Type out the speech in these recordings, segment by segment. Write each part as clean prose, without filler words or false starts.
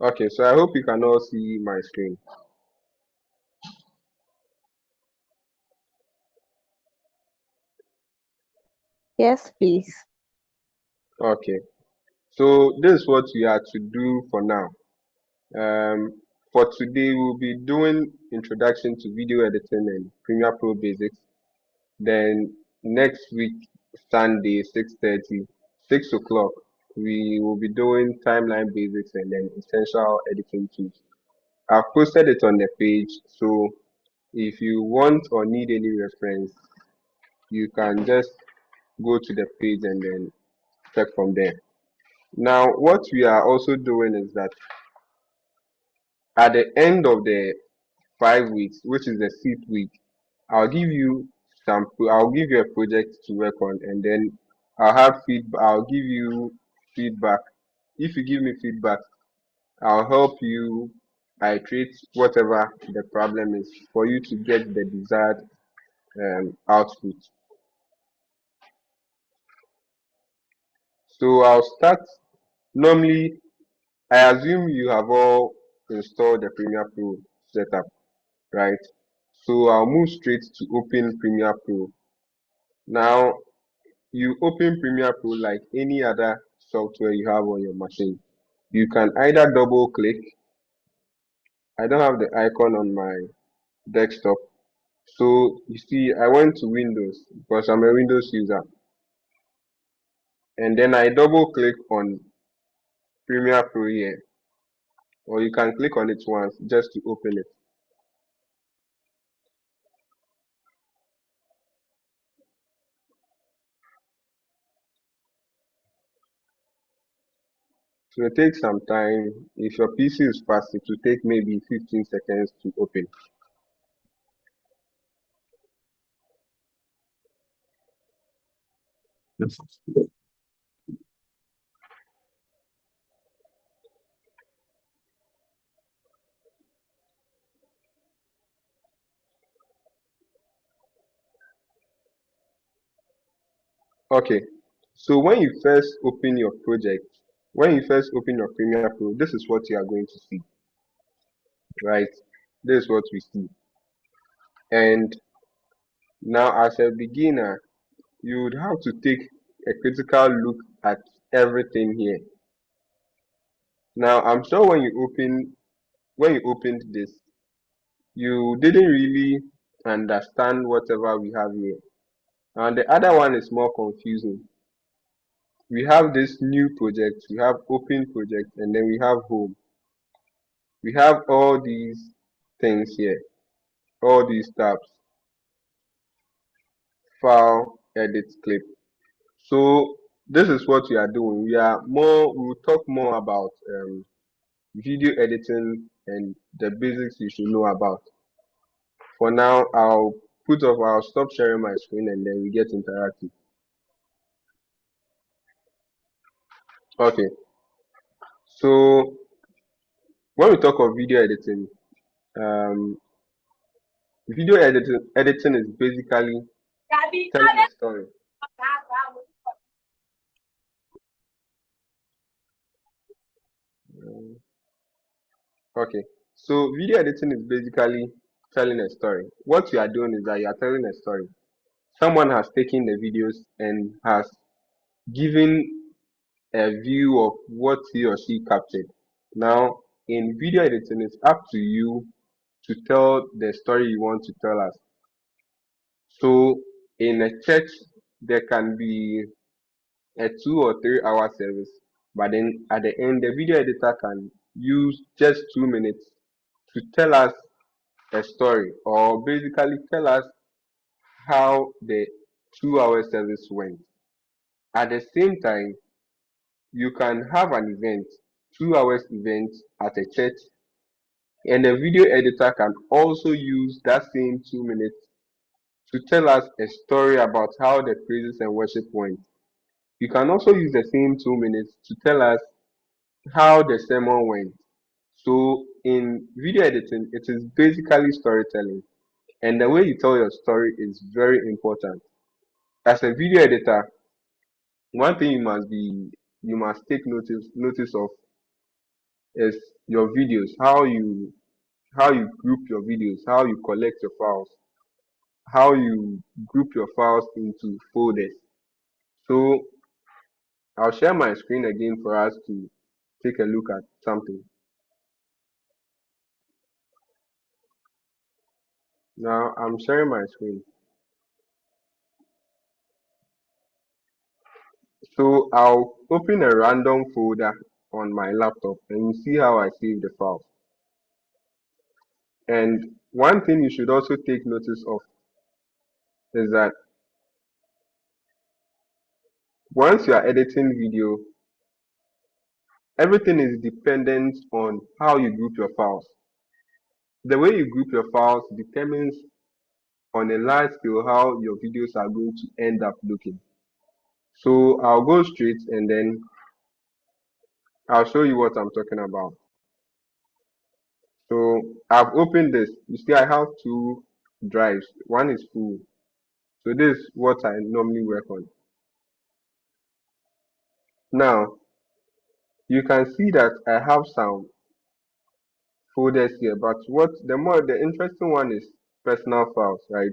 Okay, so I hope you can all see my screen. Yes, please. Okay, so this is what we are to do for now. Um, for today, we'll be doing introduction to video editing and Premiere Pro basics. Then next week, Sunday, 6:30, 6 o'clock, we will be doing timeline basics and then essential editing tools. I've posted it on the page, so if you want or need any reference, you can just go to the page and then check from there. Now, what we are also doing is that at the end of the 5 weeks, which is the fifth week, I'll give you I'll give you a project to work on, and then I'll have feedback. I'll give you feedback. If you give me feedback, I'll help you iterate whatever the problem is for you to get the desired output. So I'll start. Normally, I assume you have all installed the Premiere Pro setup, right? So I'll move straight to open Premiere Pro. Now, you open Premiere Pro like any other software you have on your machine. You can either double click. I don't have the icon on my desktop. So you see, I went to Windows because I'm a Windows user. And then I double click on Premiere Pro here. Or you can click on it once just to open it. So it takes some time. If your PC is fast, it will take maybe 15 seconds to open. Okay, so when you first open your Premiere Pro, this is what you are going to see, right? This is what we see. And now, as a beginner, you would have to take a critical look at everything here. Now, I'm sure when you opened this, you didn't really understand whatever we have here. And the other one is more confusing. We have this new project, we have open project, and then we have home. We have all these things here, all these tabs, file, edit, clip. So this is what we are doing. We will talk more about video editing and the basics you should know about. For now, I'll stop sharing my screen and then we get interactive. Okay, so when we talk of um, editing is basically telling a story. Um, okay, so video editing is basically telling a story. What you are doing is that you are telling a story. Someone has taken the videos and has given a view of what he or she captured. Now, in video editing, it's up to you to tell the story you want to tell us. So, in a church, there can be a 2 or 3 hour service, but then at the end, the video editor can use just 2 minutes to tell us a story or basically tell us how the 2 hour service went. At the same time, you can have an event, 2 hours event at a church, and the video editor can also use that same 2 minutes to tell us a story about how the praises and worship went. You can also use the same 2 minutes to tell us how the sermon went. So in video editing, it is basically storytelling, and the way you tell your story is very important. As a video editor, one thing you must take notice of is your videos, how you group your videos, how you collect your files, how you group your files into folders. So I'll share my screen again for us to take a look at something. Now I'm sharing my screen. So I'll open a random folder on my laptop and you see how I save the files. And one thing you should also take notice of is that once you are editing video, everything is dependent on how you group your files. The way you group your files determines on a large scale how your videos are going to end up looking. So I'll go straight and then I'll show you what I'm talking about. So I've opened this. You see, I have two drives. One is full. So this is what I normally work on. Now you can see that I have some folders here, but the interesting one is personal files, right?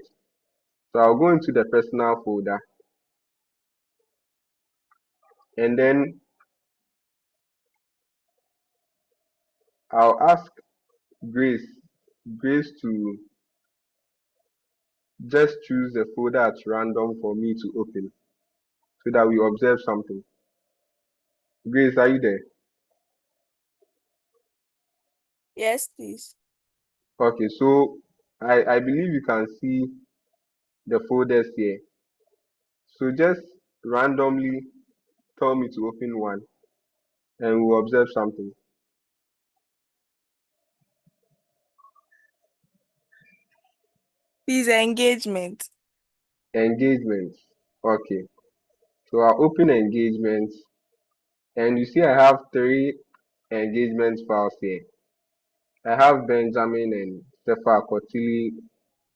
So I'll go into the personal folder and then I'll ask Grace Grace to just choose a folder at random for me to open so that we observe something. Grace, are you there? Yes, please. Okay, so I believe you can see the folders here. So just randomly tell me to open one and we'll observe something. Please, engagement. Engagement. Okay. So I'll open engagement and you see I have three engagement files here. I have Benjamin and Stepha Kotili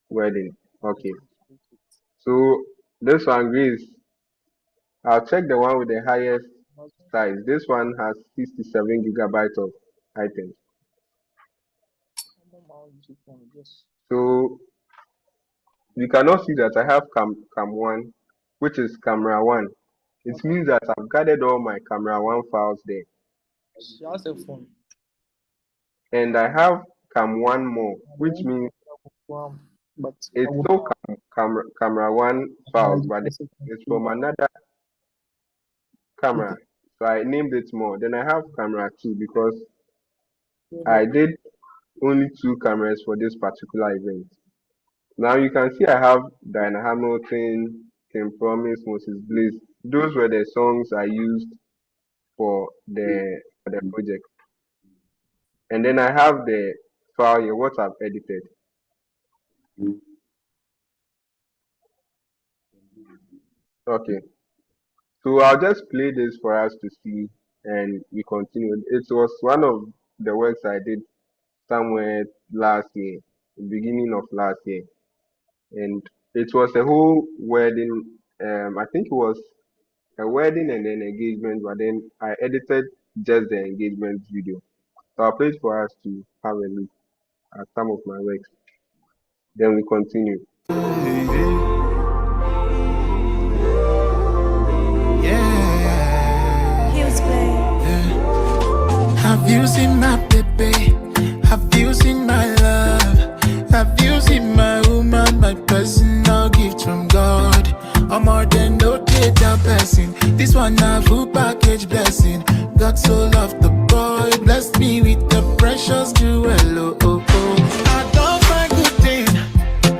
wedding. Okay. So this one, Grace, I'll check the one with the highest size. This one has 67 gigabytes of items. So you cannot see that I have cam one, which is camera one. It means that I've gathered all my camera one files there. And I have cam one more, which means it's still camera one files, but it's from another camera. So I named it more. Then I have camera two because I did only two cameras for this particular event. Now you can see I have Diana Hamilton, Kim Promise, Moses Bliss. Those were the songs I used for the project. And then I have the file here, what I've edited. Okay. So I'll just play this for us to see and we continue. It was one of the works I did somewhere last year, beginning of last year. And it was a whole wedding. I think it was a wedding and then engagement, but then I edited just the engagement video. So I'll play it for us to have a look at some of my works. Then we continue. Have you seen my baby? Have you seen my love? Have you seen my woman, my personal gift from God? I'm more than no data person. This one a full package blessing. God so loved the boy, blessed me with the precious jewel. Oh, oh, oh. I don't find good thing.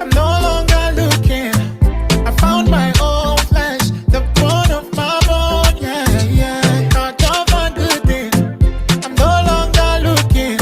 I'm no longer looking. I found my own flesh, the bone of my bone. Yeah, yeah. I don't find good thing. I'm no longer looking.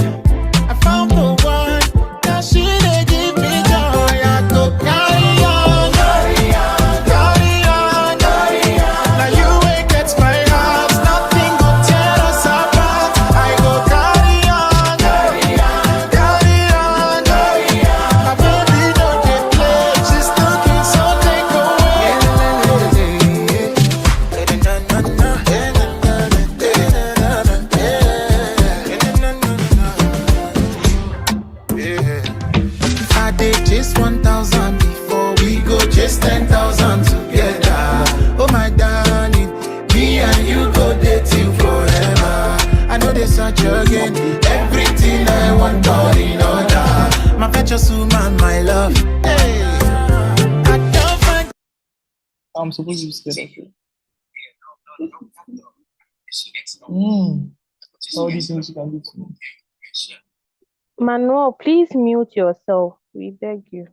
1,000 before we go chase 10,000 together. Oh my darling, me and you go dating forever. I know they search again, everything I want all in order. My precious woman, my love. Hey, I don't find. I'm supposed to be scared of you. All these things you can do to me. Manuel, please mute yourself. We beg you.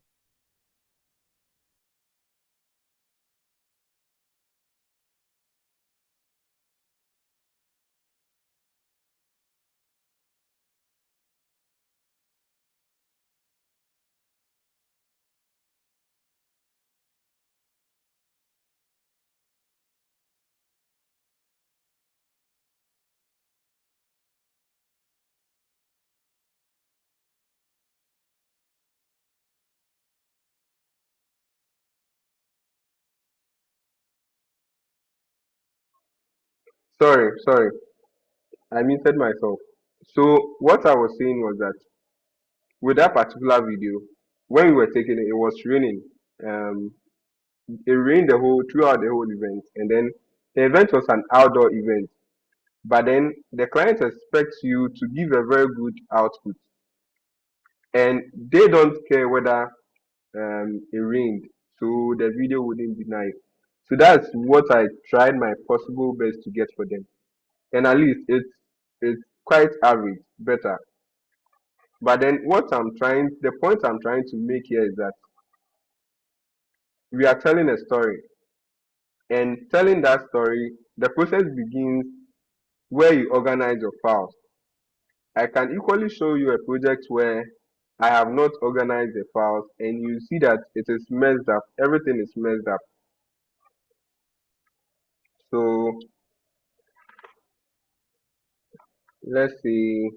Sorry, I muted myself. So what I was saying was that with that particular video, when we were taking it, it was raining. Um, it rained the whole throughout the whole event, and then the event was an outdoor event. But then the client expects you to give a very good output, and they don't care whether it rained, so the video wouldn't be nice. So that's what I tried my possible best to get for them, and at least it's quite average, better. But then the point I'm trying to make here is that we are telling a story, and telling that story, the process begins where you organize your files. I can equally show you a project where I have not organized the files, and you see that it is messed up. Everything is messed up. So let's see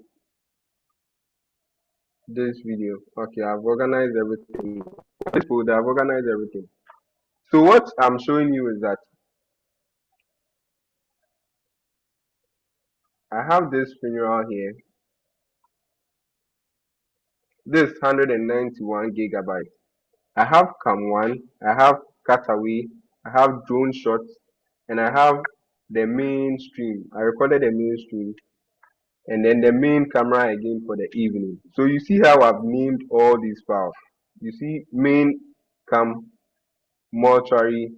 this video. Okay, I've organized everything. This folder, I've organized everything. So what I'm showing you is that I have this funeral here. This 191 gigabytes. I have Cam 1, I have Cutaway, I have drone shots, and I have the main stream. I recorded the main stream, and then the main camera again for the evening. So you see how I've named all these files. You see main cam, mortuary,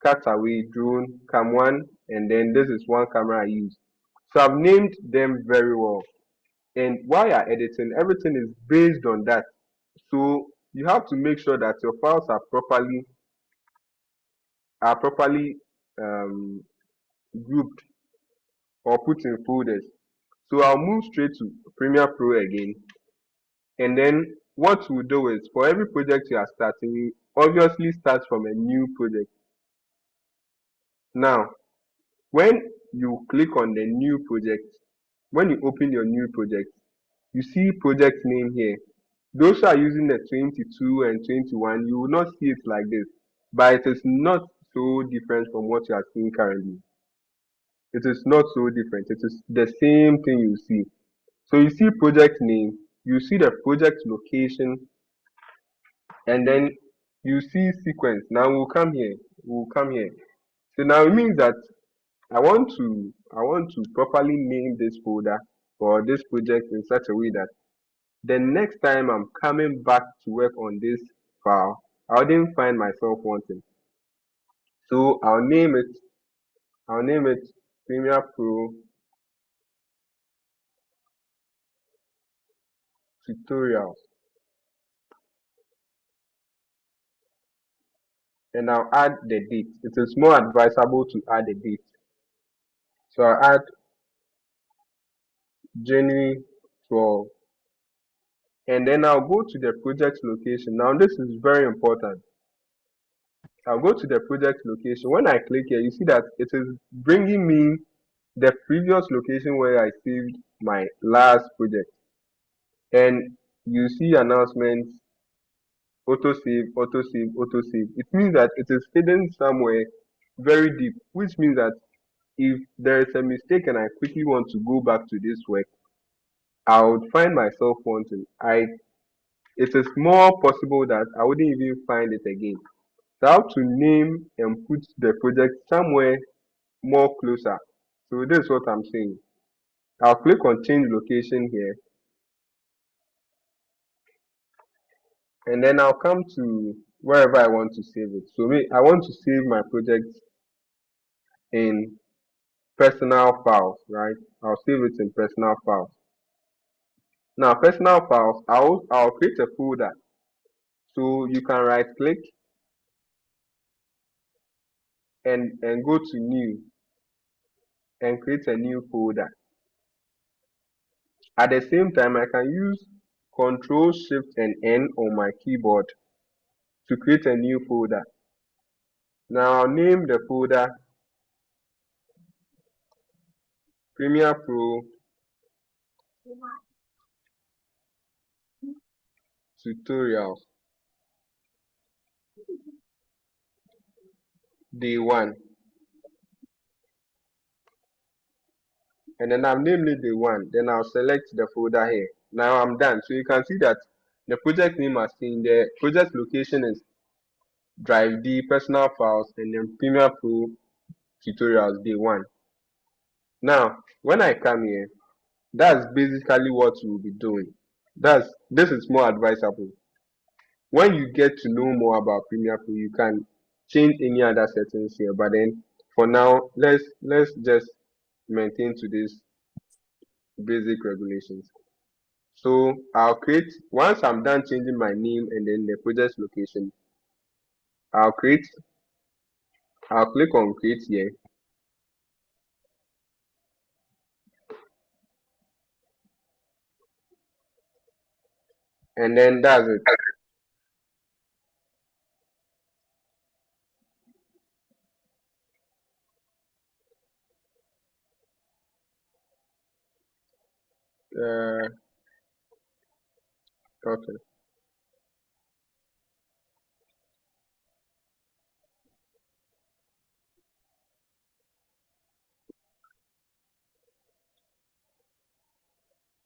Cutaway, drone, cam 1, and then this is one camera I use. So I've named them very well. And while you're editing, everything is based on that. So you have to make sure that your files are properly um, grouped or put in folders. So I'll move straight to Premiere Pro again. And then what we'll do is for every project you are starting, you obviously start from a new project. Now, when you click on the new project, when you open your new project, you see project name here. Those who are using the 22 and 21, you will not see it like this, but it is not so different from what you are seeing currently. It is not so different. It is the same thing you see. So you see project name, you see the project location, and then you see sequence. Now we'll come here. We'll come here. So now it means that I want to properly name this folder or this project in such a way that the next time I'm coming back to work on this file, I wouldn't find myself wanting. So I'll name it Premiere Pro Tutorials. And I'll add the date. It is more advisable to add a date. So I'll add January 12. And then I'll go to the project location. Now this is very important. I'll go to the project location. When I click here, you see that it is bringing me the previous location where I saved my last project. And you see announcements, autosave, autosave, autosave. It means that it is hidden somewhere very deep, which means that if there is a mistake and I quickly want to go back to this work, I would find myself wanting. it is more possible that I wouldn't even find it again. So I have to name and put the project somewhere more closer. So this is what I'm saying. I'll click on change location here, and then I'll come to wherever I want to save it. So me, I want to save my project in personal files, right? I'll save it in personal files. Now personal files, I'll create a folder. So you can right click and go to new and create a new folder. At the same time, I can use Control Shift and N on my keyboard to create a new folder. Now I'll name the folder Premiere Pro Tutorials Day 1. And then I've named it Day 1. Then I'll select the folder here. Now I'm done. So you can see that the project name has changed. The project location is Drive D, Personal Files, and then Premiere Pro Tutorials Day 1. Now, when I come here, that's basically what we'll be doing. This is more advisable. When you get to know more about Premiere Pro, you can change any other settings here. But then for now, let's just maintain to these basic regulations. So I'll create once I'm done changing my name and then the project location, I'll click on create here, and then that's it. Uh, okay.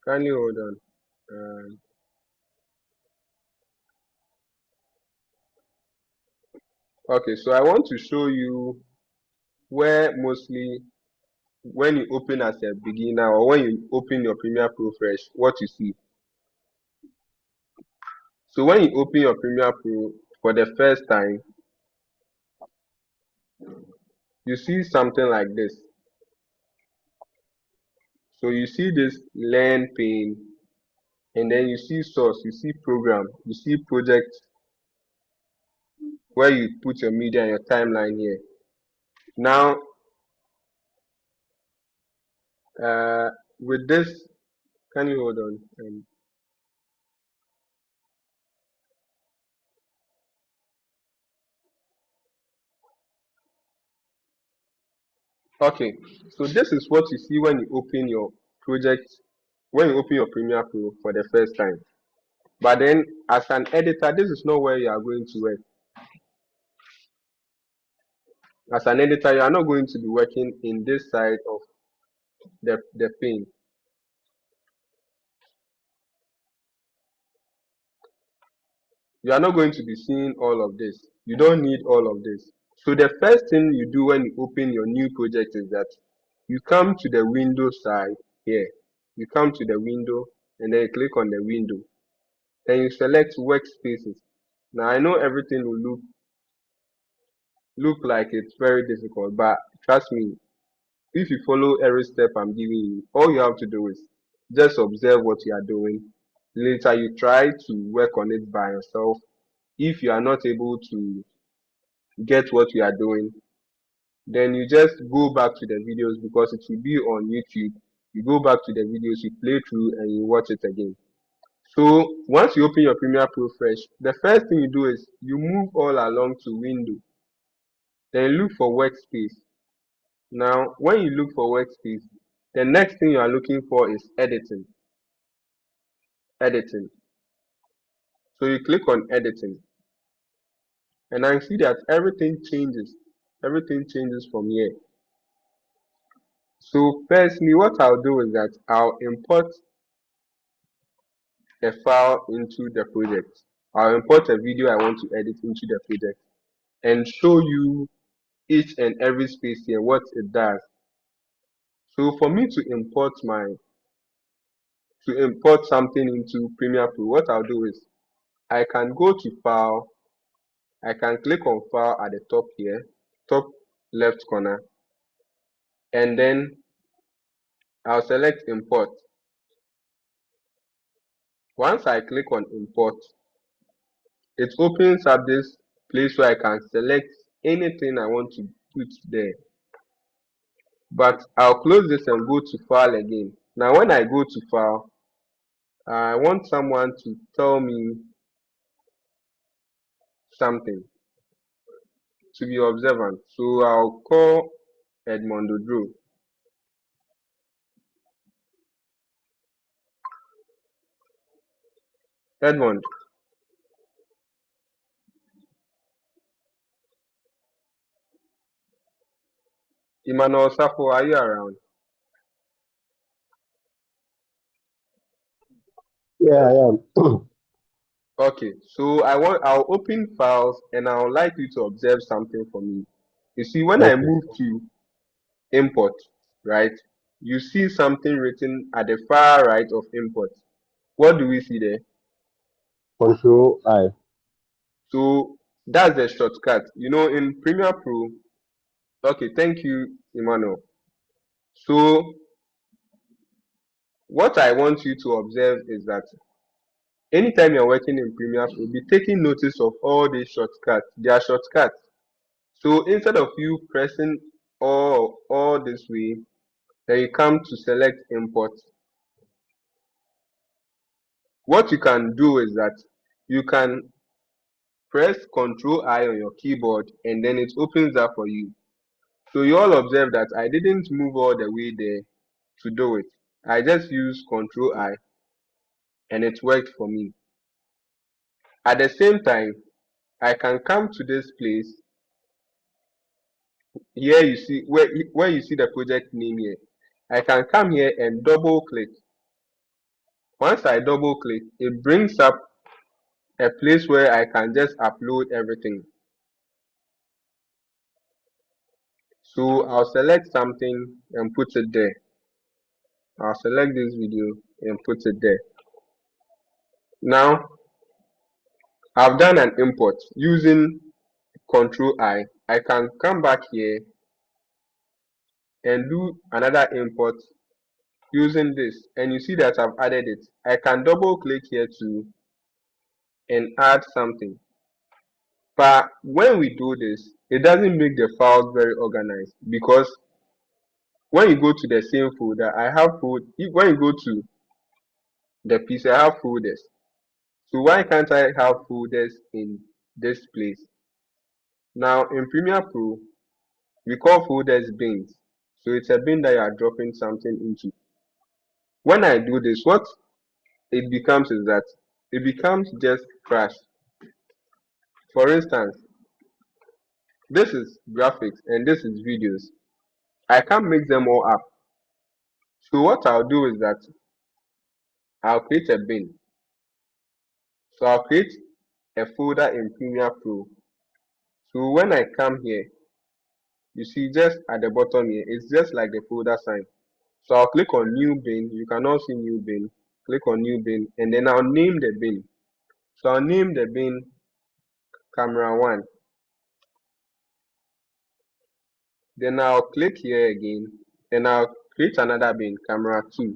Kindly hold on. Okay, so I want to show you where mostly when you open as a beginner or when you open your Premiere Pro fresh, what you see. So when you open your Premiere Pro for the first time, you see something like this. So you see this learn pane, and then you see source, you see program, you see project where you put your media and your timeline here. Now, uh, with this, can you hold on? Okay, so this is what you see when you open your project, when you open your Premiere Pro for the first time. But then, as an editor, this is not where you are going to work. As an editor, you are not going to be working in this side of the pane. You are not going to be seeing all of this. You don't need all of this. So the first thing you do when you open your new project is that you come to the window side here. You come to the window and then you click on the window. Then you select workspaces. Now I know everything will look like it's very difficult, but trust me, if you follow every step I'm giving you, all you have to do is just observe what you are doing. Later you try to work on it by yourself. If you are not able to get what you are doing, then you just go back to the videos because it will be on YouTube. You go back to the videos, you play through and you watch it again. So once you open your Premiere Pro fresh, the first thing you do is you move all along to window. Then look for workspace. Now when you look for workspace, the next thing you are looking for is editing. Editing. So you click on editing. And I see that everything changes. Everything changes from here. So firstly, what I'll do is that I'll import a file into the project. I'll import a video I want to edit into the project and show you each and every space here, what it does. So for me to import something into Premiere Pro, what I'll do is I can go to File, I can click on File at the top here, top left corner, and then I'll select Import. Once I click on Import, it opens up this place where I can select anything I want to put there. But I'll close this and go to File again. Now when I go to File, I want someone to tell me something, to be observant. So I'll call Edmondo Drew. Edmond, Emmanuel Safo, are you around? Yeah, I am. Okay, so I'll open files and I would like you to observe something for me. You see, when I Okay. move to import, right, you see something written at the far right of import. What do we see there? Control I. So that's the shortcut. You know, in Premiere Pro, okay, thank you, Emmanuel. So what I want you to observe is that anytime you're working in Premiere Pro, be taking notice of all these shortcuts. They are shortcuts. So instead of you pressing all this way, then you come to select import. What you can do is that you can press Ctrl I on your keyboard and then it opens up for you. So you all observe that I didn't move all the way there to do it. I just used Ctrl I and it worked for me. At the same time, I can come to this place. Here you see where you see the project name here. I can come here and double click. Once I double click, it brings up a place where I can just upload everything. So I'll select something and put it there. I'll select this video and put it there. Now I've done an import using Control I. I can come back here and do another import using this, and you see that I've added it. I can double click here too and add something. But when we do this, it doesn't make the files very organized because when you go to the same folder, I have when you go to the PC, I have folders. So why can't I have folders in this place? Now in Premiere Pro, we call folders bins. So it's a bin that you are dropping something into. When I do this, what it becomes is that it becomes just trash. For instance, this is graphics and this is videos. I can't mix them all up. So what I'll do is that I'll create a bin. So I'll create a folder in Premiere Pro. So when I come here, you see just at the bottom here, it's just like the folder sign. So I'll click on new bin. You can now see new bin. Click on new bin and then I'll name the bin. So I'll name the bin camera 1. Then I'll click here again and I'll create another bin camera 2.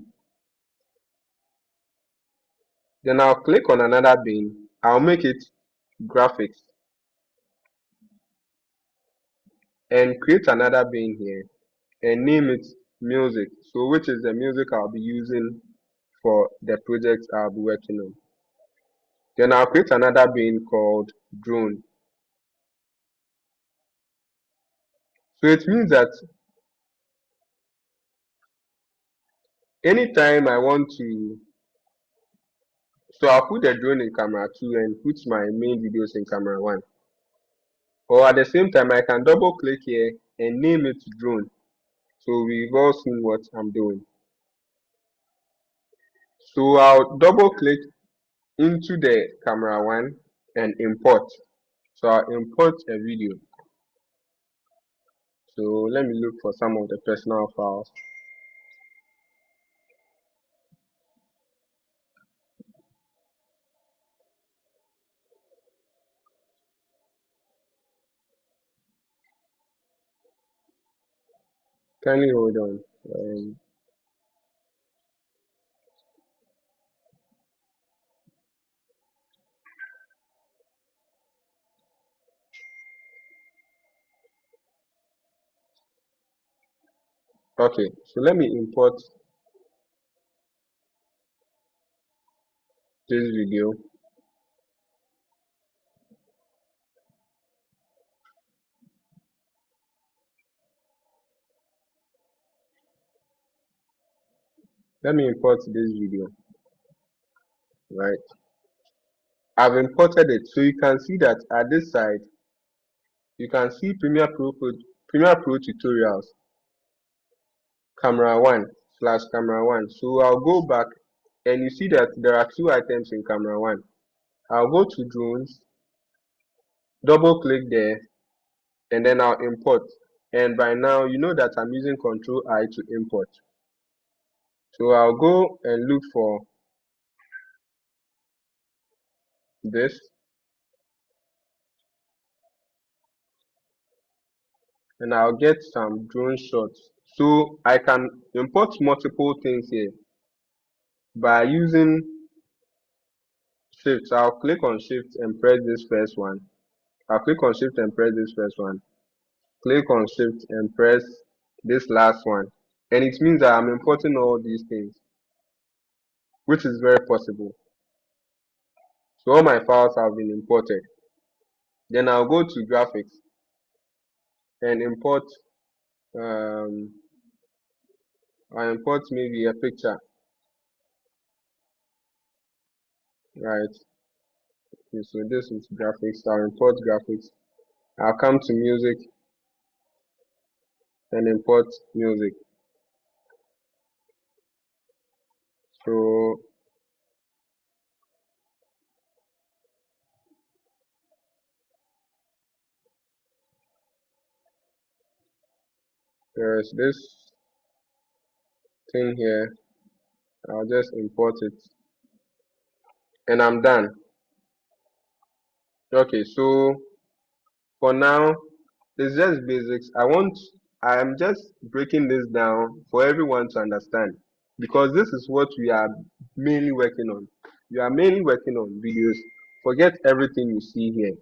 Then I'll click on another bin. I'll make it graphics and create another bin here and name it music. So which is the music I'll be using for the project I'll be working on. Then I'll create another bin called drone. So it means that anytime I want to, so I'll put the drone in camera 2 and put my main videos in camera 1. Or at the same time, I can double click here and name it drone. So we've all seen what I'm doing. So I'll double click into the camera one and import. So I'll import a video. So let me look for some of the personal files. Kindly hold on. Okay, so let me import this video. Let me import this video, right? I've imported it, so you can see that at this side, you can see Premiere Pro tutorials, camera one slash camera one. So I'll go back and you see that there are two items in camera one. I'll go to drones, double click there, and then I'll import. And by now, you know that I'm using Control I to import. So I'll go and look for this, and I'll get some drone shots. So I can import multiple things here by using Shift. I'll click on Shift and press this first one. I'll click on Shift and press this first one. Click on Shift and press this last one. And it means that I'm importing all these things, which is very possible. So all my files have been imported. Then I'll go to graphics and import I import maybe a picture, right? Okay, so this is graphics. I'll import graphics. I'll come to music and import music. So there's this thing here. I'll just import it and I'm done. Okay, so for now, it's just basics. I'm just breaking this down for everyone to understand because this is what we are mainly working on. We are mainly working on videos. Forget everything you see here.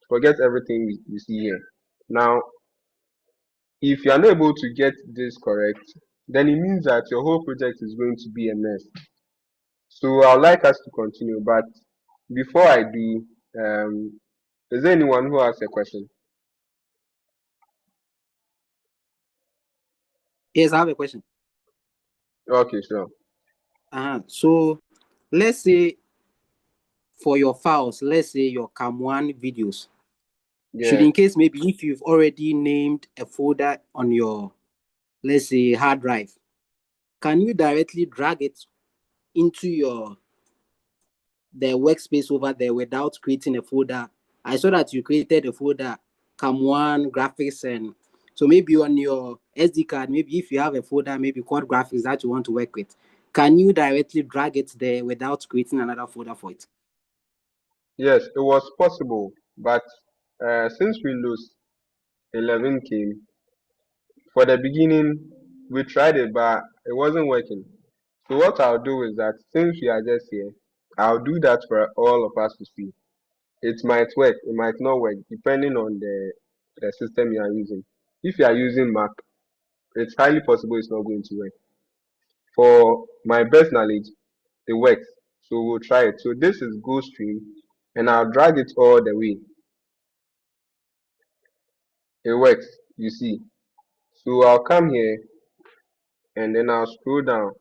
Forget everything you see here. Now, if you are not able to get this correct, then it means that your whole project is going to be a mess. So I'd like us to continue, but before I do, is there anyone who has a question? Yes, I have a question. Okay, sure. So let's say for your files, let's say your Cam1 videos, should Yeah. in case maybe if you've already named a folder on your, let's say, hard drive, can you directly drag it into the workspace over there without creating a folder? I saw that you created a folder, Cam1 graphics, and so maybe on your SD card, maybe if you have a folder, maybe called graphics that you want to work with, can you directly drag it there without creating another folder for it? Yes, it was possible, but since Windows 11 came, for the beginning, we tried it, but it wasn't working. So what I'll do is that since we are just here, I'll do that for all of us to see. It might work, it might not work, depending on the system you are using. If you are using Mac, it's highly possible it's not going to work. For my best knowledge, it works. So we'll try it. So this is Go Stream, and I'll drag it all the way. It works, you see. So I'll come here and then I'll scroll down.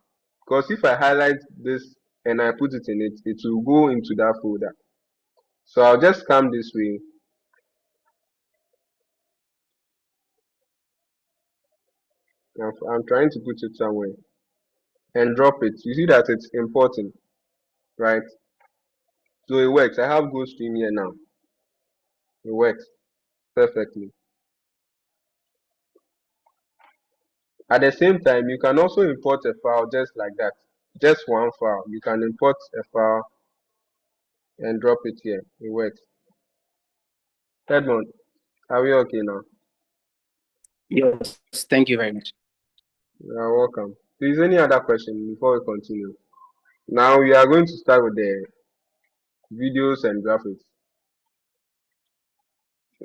Because if I highlight this and I put it in it, it will go into that folder. So I'll just come this way. I'm trying to put it somewhere and drop it. You see that it's important, right? So it works. I have Go Stream here now. It works perfectly. At the same time, you can also import a file just like that. Just one file. You can import a file and drop it here. It works. Edmond, are we okay now? Yes, thank you very much. You're welcome. Please, any other question before we continue? Now we are going to start with the videos and graphics.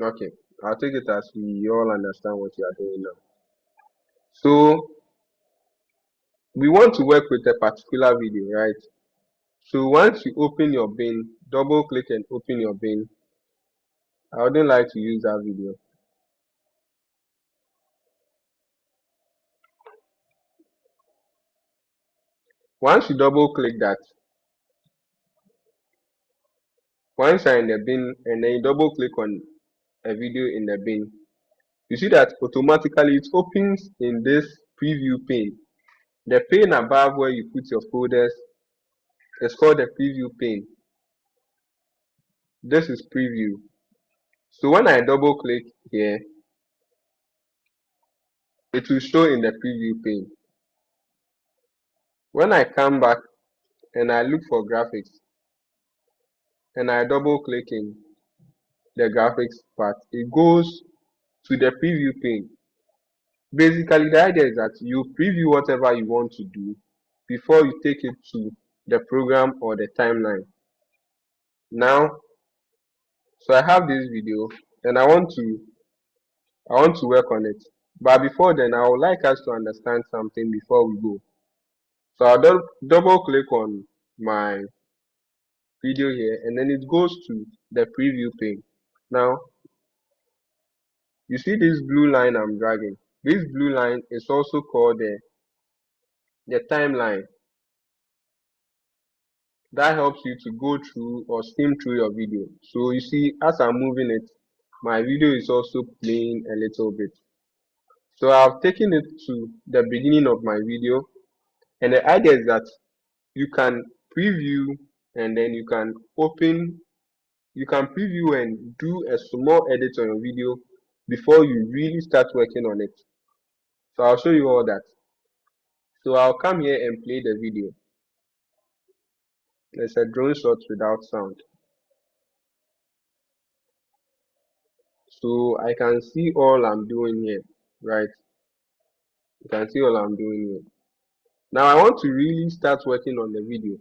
Okay, I'll take it as we all understand what you are doing now. So we want to work with a particular video, right? So once you open your bin, double click and open your bin. I wouldn't like to use that video. Once you double click that, once you're in the bin and then you double click on a video in the bin, you see that automatically it opens in this preview pane. The pane above where you put your folders is called the preview pane. This is preview. So when I double click here, it will show in the preview pane. When I come back and I look for graphics and I double click in the graphics part, it goes to the preview pane. Basically, the idea is that you preview whatever you want to do before you take it to the program or the timeline. Now, so I have this video and I want to work on it. But before then, I would like us to understand something before we go. So I'll double click on my video here and then it goes to the preview pane. Now, you see this blue line I'm dragging. This blue line is also called the timeline. That helps you to go through or skim through your video. So you see, as I'm moving it, my video is also playing a little bit. So I've taken it to the beginning of my video, and the idea is that you can preview and then you can preview and do a small edit on your video before you really start working on it. So I'll show you all that. So I'll come here and play the video. There's a drone shot without sound. So I can see all I'm doing here, right? You can see all I'm doing here. Now I want to really start working on the video.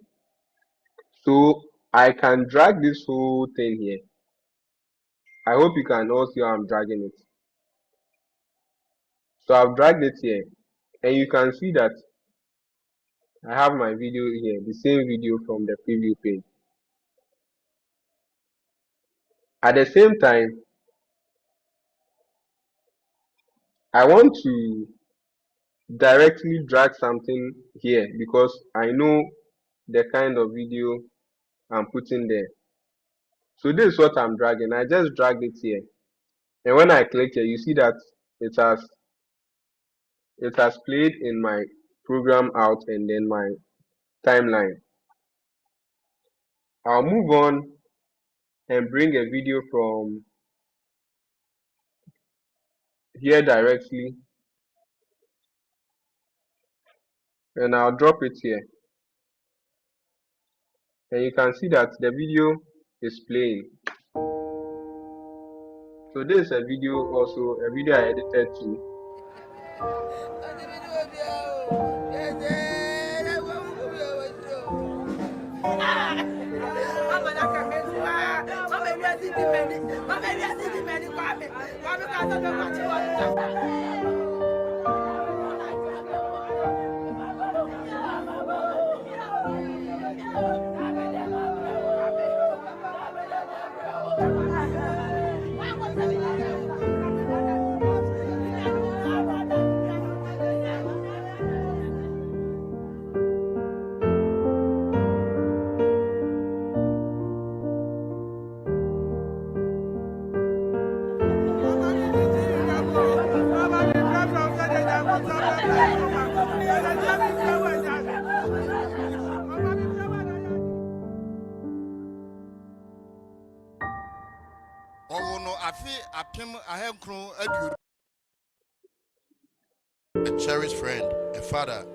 So I can drag this whole thing here. I hope you can all see how I'm dragging it. So I've dragged it here. And you can see that I have my video here, the same video from the preview page. At the same time, I want to directly drag something here because I know the kind of video I'm putting there. So this is what I'm dragging. I just dragged it here. And when I click here, you see that it has played in my program out and then my timeline. I'll move on and bring a video from here directly and I'll drop it here. And you can see that the video is playing. So this is a video also, a video I edited too. A cherished friend, a father,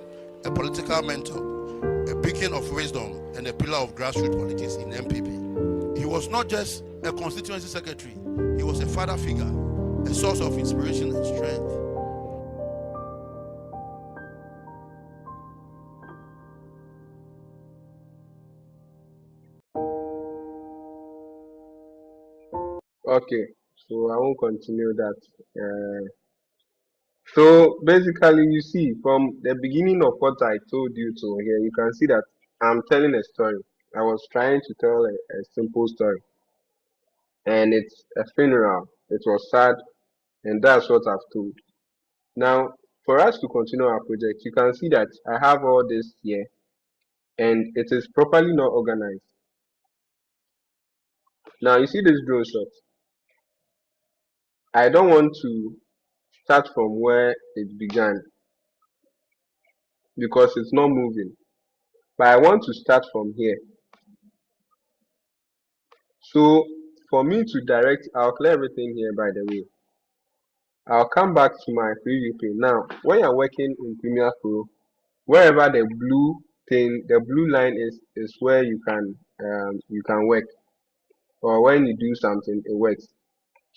a political mentor, a beacon of wisdom, and a pillar of grassroots politics in MPP. He was not just a constituency secretary, he was a father figure, a source of inspiration and strength. Okay, so I won't continue that. So basically, you see, from the beginning of what I told you to here, you can see that I'm telling a story. I was trying to tell a simple story, and it's a funeral. It was sad, and that's what I've told. Now, for us to continue our project, you can see that I have all this here, and it is properly not organized. Now, you see this drone shot. I don't want to start from where it began because it's not moving. But I want to start from here. So for me to direct, I'll clear everything here by the way. I'll come back to my free replay. Now, when you're working in Premiere Pro, wherever the blue thing, the blue line is where you can work. Or when you do something, it works.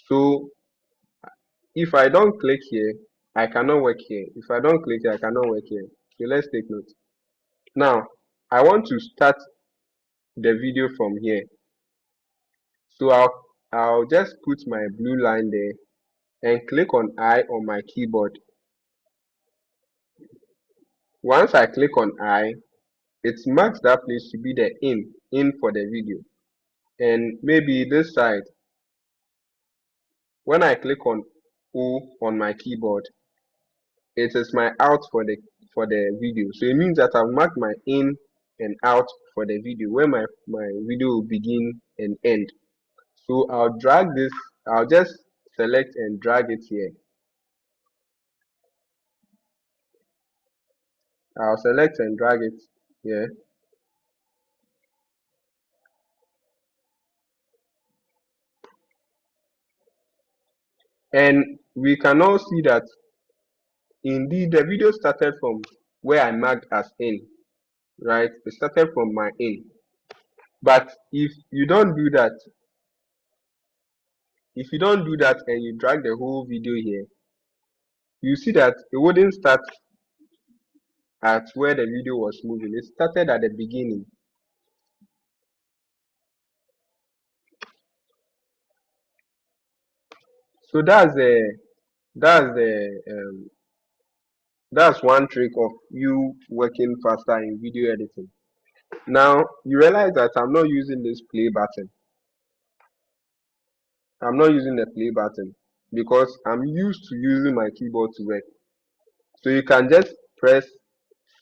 So if I don't click here, I cannot work here. If I don't click here, I cannot work here. So let's take note. Now, I want to start the video from here. So I'll just put my blue line there and click on I on my keyboard. Once I click on I, it marks that place to be the in for the video. And maybe this side, when I click on O on my keyboard, it is my out for the video. So it means that I've marked my in and out for the video, where my video will begin and end. So I'll drag this, I'll just select and drag it here. I'll select and drag it here. And we can all see that indeed the video started from where I marked as in, right? It started from my in. But if you don't do that, and you drag the whole video here, you see that it wouldn't start at where the video was moving. It started at the beginning. So that's one trick of you working faster in video editing. Now you realize that I'm not using this play button. I'm not using the play button because I'm used to using my keyboard to work. So you can just press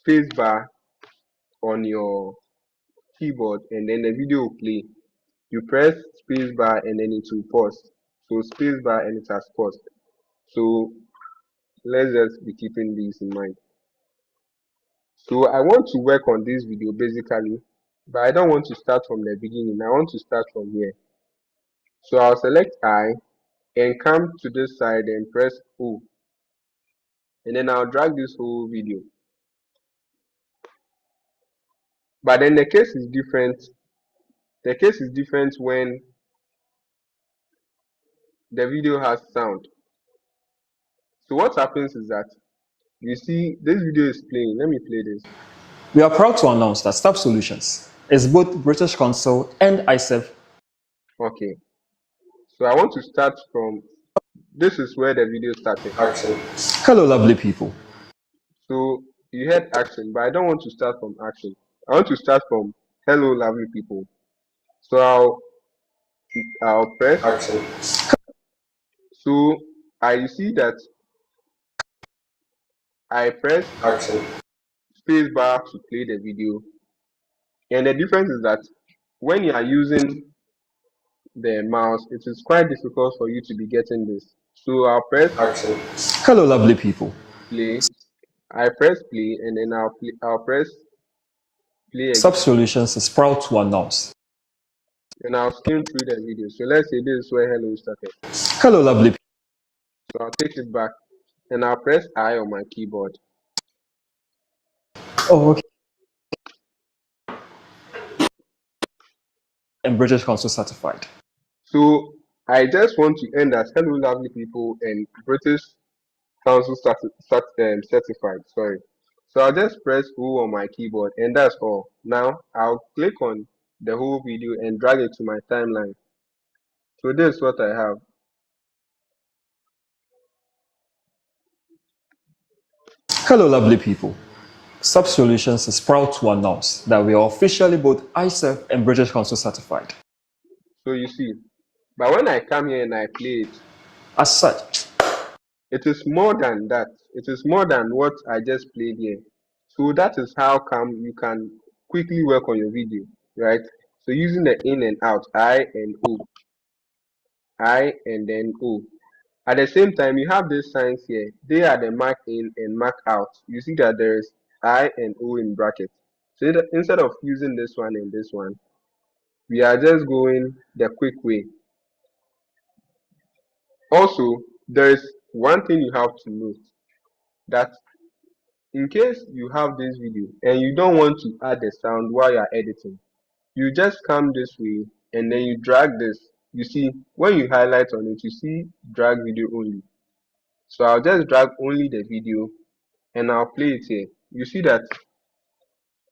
spacebar on your keyboard and then the video will play. You press spacebar and then it will pause. So spacebar and it has paused. So let's just be keeping this in mind. So I want to work on this video basically, but I don't want to start from the beginning. I want to start from here. So I'll select I and come to this side and press O. And then I'll drag this whole video. But then the case is different. The case is different when the video has sound. So what happens is that you see this video is playing. Let me play this. We are proud to announce that Staff Solutions is both British Council and ISEF. Okay. So I want to start from, this is where the video started. Action. Hello, lovely people. So you heard action, but I don't want to start from action. I want to start from hello, lovely people. So I'll press action. So I see that I press action space bar to play the video, and the difference is that when you are using the mouse, it is quite difficult for you to be getting this. So I'll press action. Hello, lovely people. Play. I press play, and then I'll press play again. Sub Solutions is proud to announce and I'll skim through the video. So let's say this is where hello started. Hello, lovely. So I'll take it back and I'll press I on my keyboard. Oh, okay. And British Council certified. So I just want to end as hello lovely people and British Council certified. Sorry. So I'll just press O on my keyboard and that's all. Now I'll click on the whole video and drag it to my timeline. So this is what I have. Hello, lovely people. Sub Solutions is proud to announce that we are officially both ICEF and British Council certified. So you see, but when I come here and I play it, As such, it is more than that. It is more than what I just played here. So that is how come you can quickly work on your video, right? So using the in and out, I and O, I and then O. At the same time, you have these signs here. They are the mark in and mark out. You see that there is I and O in brackets. So instead of using this one and this one, we are just going the quick way. Also, there is one thing you have to note that in case you have this video and you don't want to add the sound while you're editing, you just come this way and then you drag this. You see, when you highlight on it, you see drag video only. So I'll just drag only the video and I'll play it here. You see that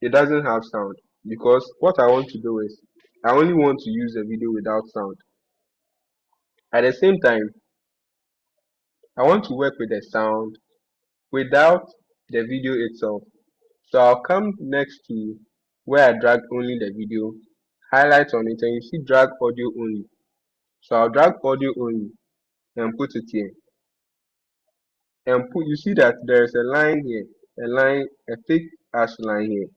it doesn't have sound because what I want to do is I only want to use the video without sound. At the same time, I want to work with the sound without the video itself. So I'll come next to where I drag only the video, highlight on it, and you see drag audio only. So I'll drag audio only and put it here. And you see that there's a line here, a thick ash line here.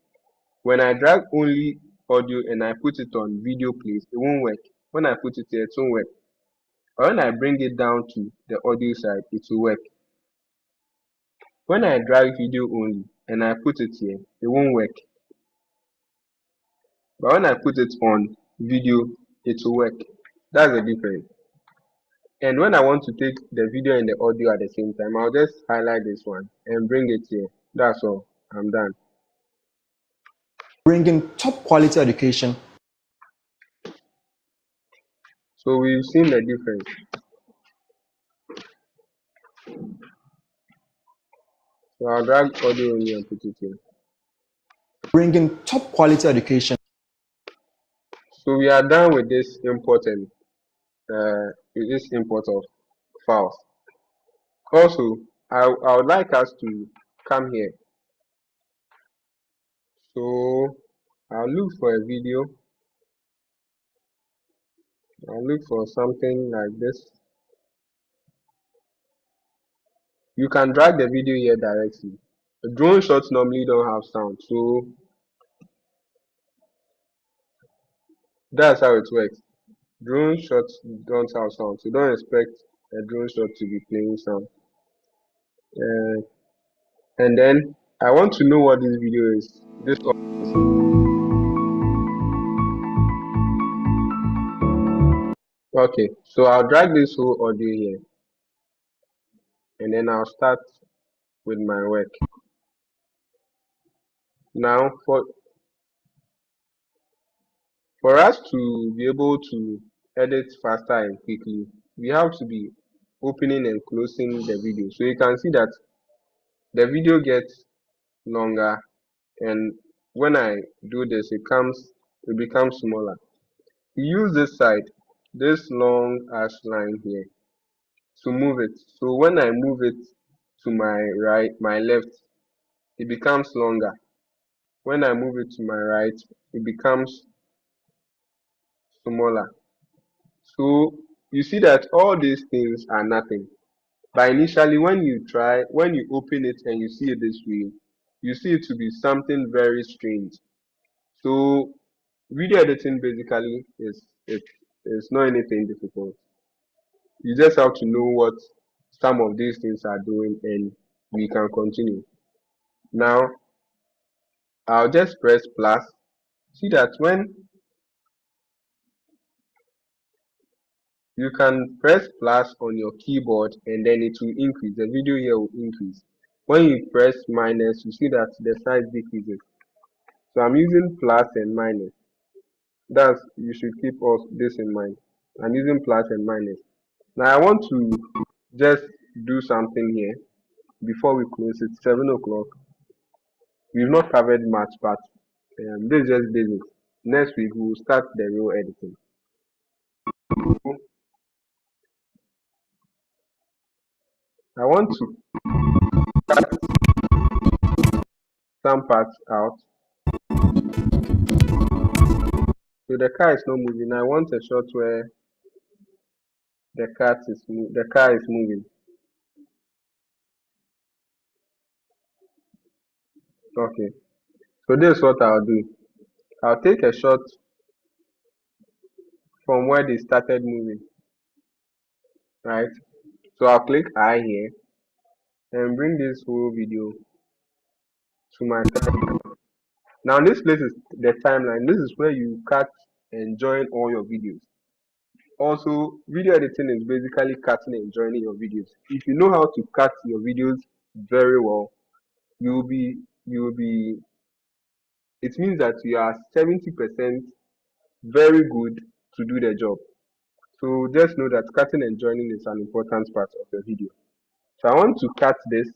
When I drag only audio and I put it on video place, it won't work. When I put it here, it won't work. But when I bring it down to the audio side, it will work. When I drag video only and I put it here, it won't work. But when I put it on video, it will work. That's the difference. And when I want to take the video and the audio at the same time, I'll just highlight this one and bring it here. That's all. I'm done. bringing top quality education. So we've seen the difference. So I'll drag audio only and put it here. Bringing top quality education. So we are done with this import and this import of files. Also, I would like us to come here. So I'll look for a video. I'll look for something like this. You can drag the video here directly. The drone shots normally don't have sound, so that's how it works. Drone shots don't have sound, so don't expect a drone shot to be playing sound. And then I want to know what this video is. Okay, so I'll drag this whole audio here, and then I'll start with my work. Now, for us to be able to edit faster and quickly, we have to be opening and closing the video. So you can see that the video gets longer, and when I do this, it becomes smaller. You use this side, this long ash line here, to move it. So when I move it to my left, it becomes longer. When I move it to my right, it becomes smaller. So you see that all these things are nothing. But initially, when you open it and you see it this way, you see it to be something very strange. So video editing basically is not anything difficult. You just have to know what some of these things are doing and we can continue. Now I'll just press plus. See that when You can press plus on your keyboard and then it will increase. The video here will increase. When you press minus, you see that the size decreases. So I'm using plus and minus. That's, you should keep all this in mind. I'm using plus and minus. Now I want to just do something here before we close. It's 7 o'clock. We've not covered much, but this is just basics. Next week we will start the real editing. I want to cut some parts out. So the car is not moving. I want a shot where the car is moving. Okay. So this is what I'll do. I'll take a shot from where they started moving. Right? So I'll click I here and bring this whole video to my timeline. Now this place is the timeline. This is where you cut and join all your videos. Also, video editing is basically cutting and joining your videos. If you know how to cut your videos very well, you'll be it means that you are 70% very good to do the job. So just know that cutting and joining is an important part of the video. So I want to cut this.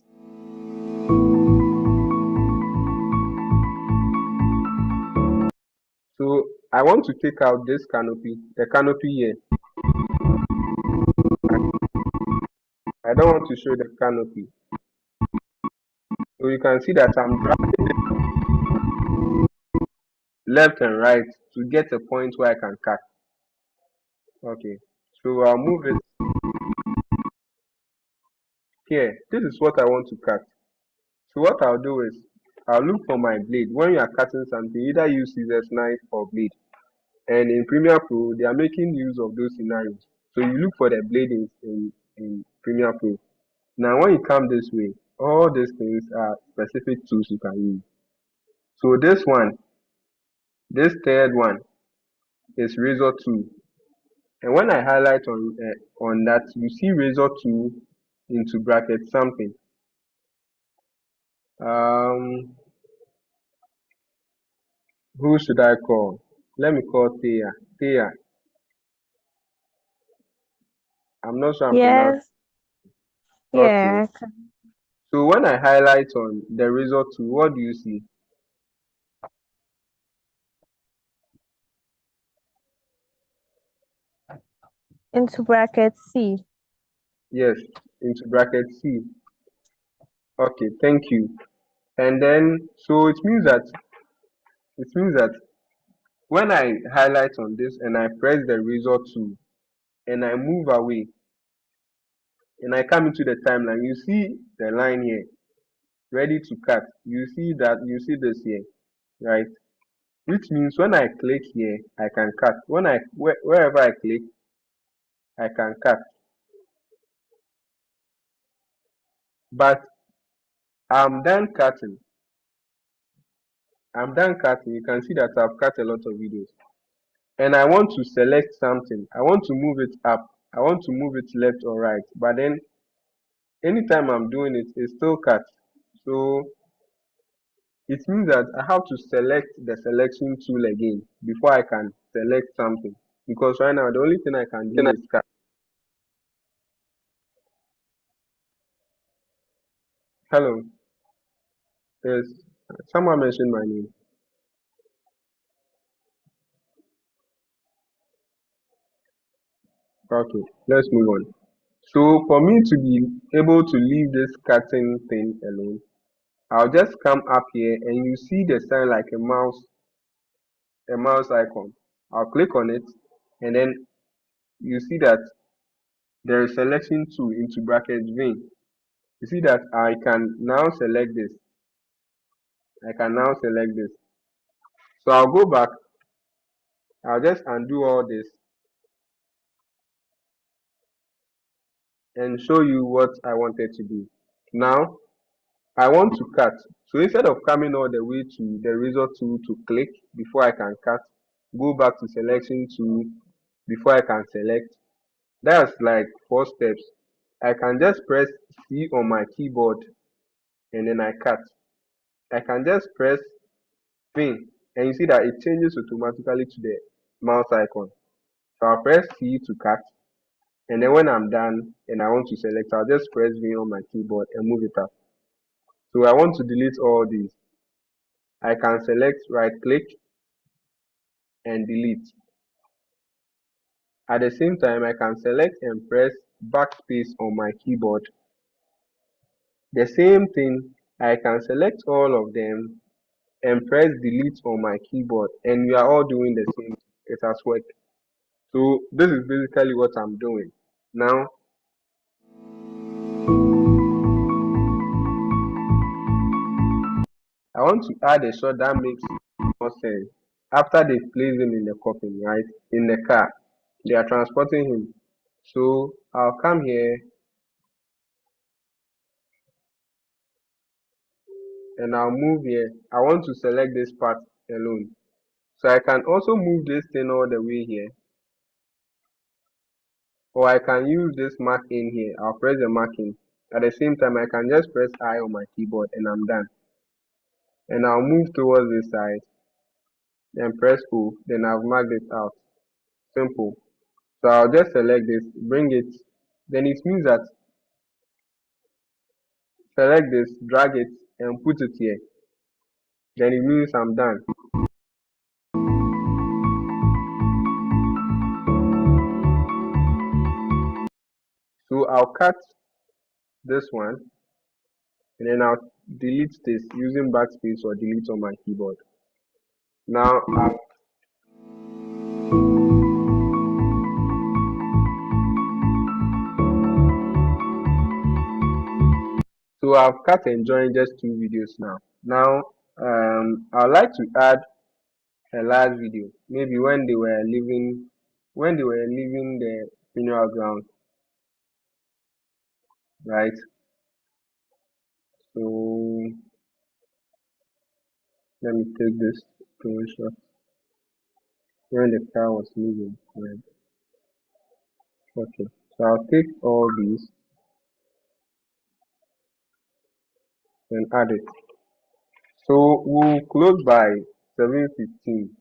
So I want to take out this canopy, the canopy here. I don't want to show the canopy. So you can see that I'm dragging it left and right to get a point where I can cut. Okay, so I'll move it here. This is what I want to cut. So what I'll do is I'll look for my blade. When you are cutting something, either use scissors, knife, or blade. And in Premiere Pro, they are making use of those scenarios. So you look for the blade in Premiere Pro. Now when you come this way, all these things are specific tools you can use. So this one, this third one is razor tool. And when I highlight on that, you see razor tool into bracket something. Who should I call? Let me call Thea. Thea. I'm not sure I'm pronouncing. Yes. Okay. Yeah. So when I highlight on the razor tool, what do you see? Into bracket C. Yes, into bracket C. Okay, thank you. And then so it means that when I highlight on this and I press the razor tool and I move away and I come into the timeline, you see the line here, ready to cut. You see this here, right? Which means when I click here, I can cut. Wherever I click, I can cut. But I'm done cutting. You can see that I've cut a lot of videos. And I want to select something. I want to move it up. I want to move it left or right. But then anytime I'm doing it, it's still cut. So it means that I have to select the selection tool again before I can select something. Because right now the only thing I can do is cut. Hello. Yes. Someone mentioned my name. Okay, let's move on. So for me to be able to leave this cutting thing alone, I'll just come up here and you see the sign like a mouse icon. I'll click on it and then you see that there is selection tool into bracket vein. You see that I can now select this. So I'll go back. I'll just undo all this and show you what I wanted to do. Now I want to cut. So instead of coming all the way to the razor tool to click before I can cut, go back to selection tool before I can select. That's like 4 steps. I can just press C on my keyboard and then I cut. I can just press fin and you see that it changes automatically to the mouse icon. So I'll press C to cut, and then when I'm done and I want to select, I'll just press V on my keyboard and move it up. So I want to delete all these. I can select, right click and delete. At the same time, I can select and press backspace on my keyboard. The same thing, I can select all of them and press delete on my keyboard, and we are all doing the same. It has worked. So this is basically what I'm doing. Now I want to add a shot that makes more sense. After they place him in the coffin, right, in the car, they are transporting him. So I'll come here and I'll move here. I want to select this part alone. So I can also move this thing all the way here, or I can use this mark in here. I'll press the mark in. At the same time, I can just press I on my keyboard and I'm done. And I'll move towards this side, then press O, then I've marked it out. Simple. So I'll just select this, bring it, then it means that select this, drag it, and put it here. Then it means I'm done. So I'll cut this one, and then I'll delete this using backspace or delete on my keyboard. Now I've cut and joined just 2 videos now. Now I'd like to add a last video, maybe when they were leaving the funeral ground, right? So let me take this screenshot when the car was leaving. Right? Okay, so I'll take all these and add it. So we'll close by 7:15.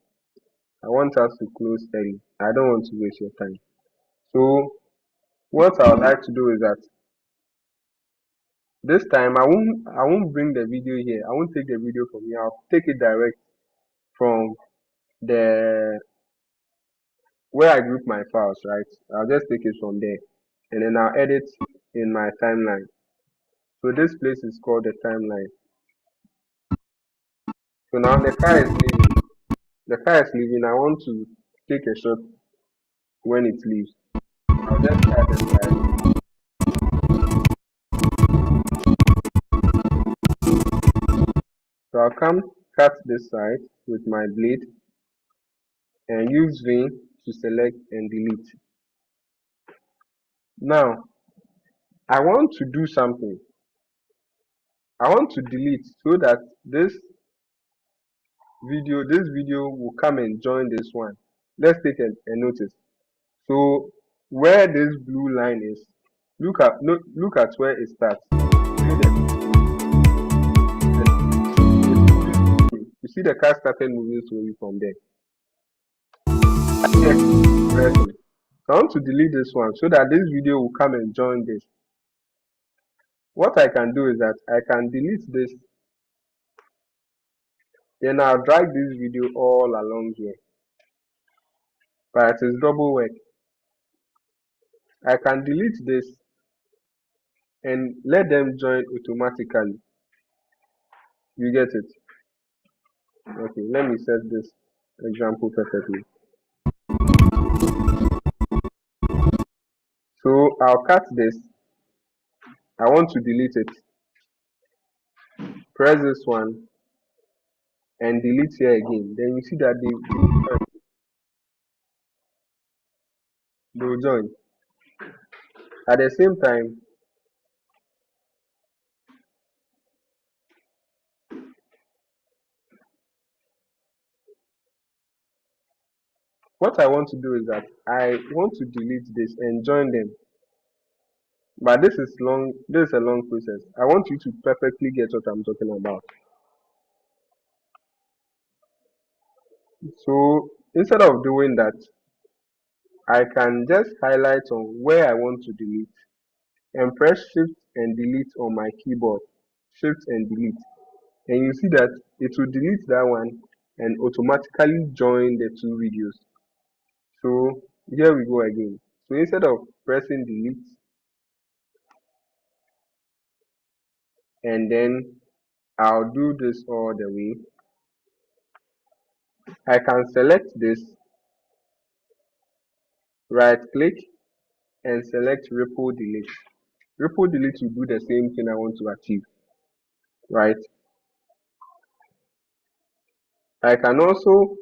I want us to close early. I don't want to waste your time. So what I would like to do is that this time I won't bring the video here. I won't take the video from here. I'll take it direct from the where I group my files, right? I'll just take it from there and then I'll edit in my timeline. So this place is called the timeline. So now the car is leaving. The car is leaving. I want to take a shot when it leaves. I'll just add this side. So I'll come cut this side with my blade and use V to select and delete. Now I want to do something. I want to delete so that this video will come and join this one. Let's take a notice. So where this blue line is, look at where it starts. You see the car started moving slowly from there. Yes, pressing. So I want to delete this one so that this video will come and join this. What I can do is that I can delete this, then I'll drag this video all along here. But it is double work. I can delete this and let them join automatically. You get it? Okay, let me set this example perfectly. So I'll cut this. I want to delete it. Press this one and delete here again. Then you see that they will join. At the same time, what I want to do is that I want to delete this and join them. But this is long. This is a long process. I want you to perfectly get what I'm talking about. So instead of doing that, I can just highlight on where I want to delete and press Shift and Delete on my keyboard. Shift and Delete, and you see that it will delete that one and automatically join the two videos. So here we go again. So instead of pressing Delete and then I'll do this all the way, I can select this, right click and select Ripple Delete. Ripple Delete will do the same thing I want to achieve, right? I can also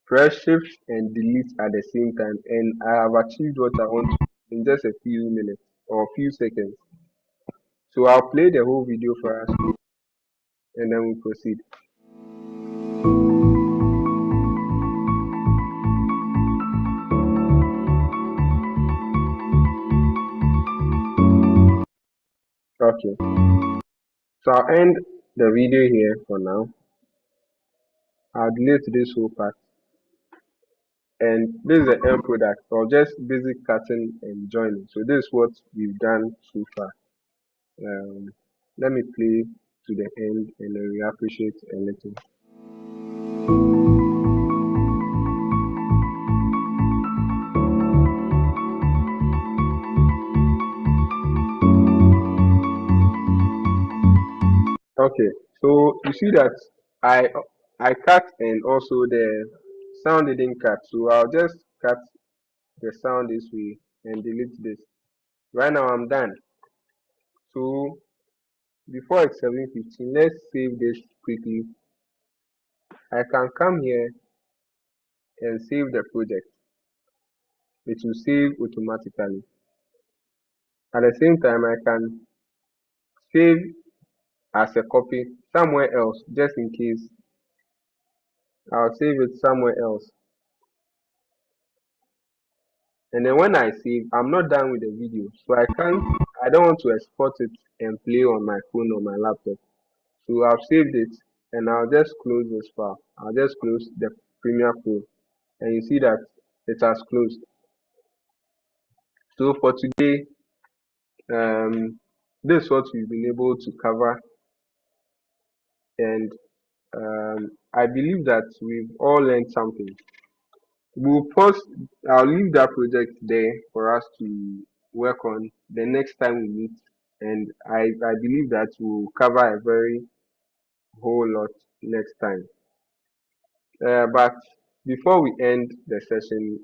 press Shift and Delete at the same time, and I have achieved what I want in just a few minutes or a few seconds. So I'll play the whole video for us and then we'll proceed. Okay, so I'll end the video here for now. I'll delete this whole part, and this is the end product or just basic cutting and joining. So this is what we've done so far. Let me play to the end and then we appreciate a little. Okay, so you see that I I cut and also the sound didn't cut. So I'll just cut the sound this way and delete this. Right now I'm done. So before it's 7:15, let's save this quickly. I can come here and save the project. It will save automatically. At the same time, I can save as a copy somewhere else just in case. I'll save it somewhere else. And then when I save, I'm not done with the video. So I don't want to export it and play on my phone or my laptop. So I've saved it and I'll just close this file. I'll just close the Premiere Pro and you see that it has closed. So for today, this is what we've been able to cover, and I believe that we've all learned something. We'll post, I'll leave that project there for us to work on the next time we meet, and I believe that we'll cover a very whole lot next time. But before we end the session,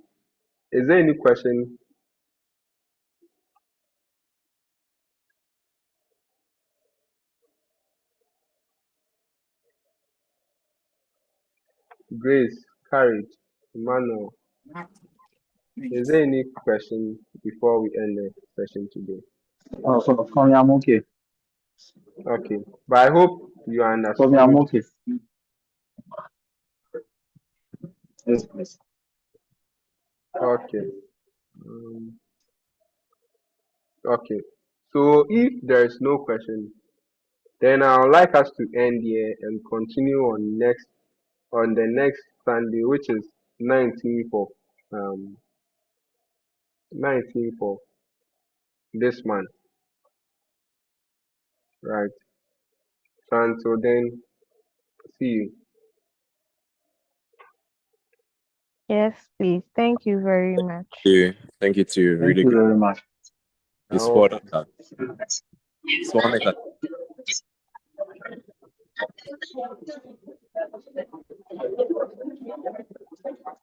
is there any question? Grace, Courage, Emmanuel, is there any question before we end the session today? Oh, for me, I'm okay. Okay, but I hope you For me, understood. I'm okay. Yes, please. Okay. Um, okay. So if there is no question, then I would like us to end here and continue on the next Sunday, which is 19th of um 19th of this month, right? So until then, see you. Yes, please. Thank you very much. Thank you too. Thank Really you good. very much. You Oh, spot that. Spot that.